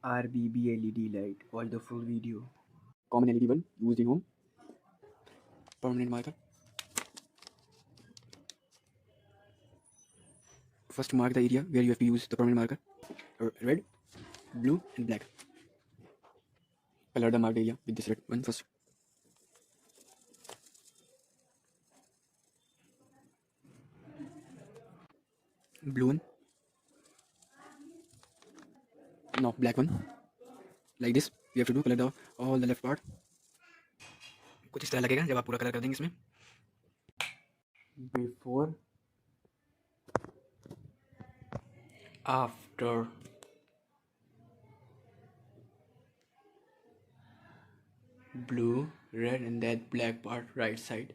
RBB LED light. Watch the full video. Common LED bulb used in home. Permanent marker. First mark the area where you have to use the permanent marker. Red, blue and black. Color the marked area with this red one first. Blue one. Now black one. Like this you have to do. Color the all the left part. कुछ इस तरह लगेगा जब आप पूरा colour कर देंगे इसमें. Before, after, blue, red, and that black part right side.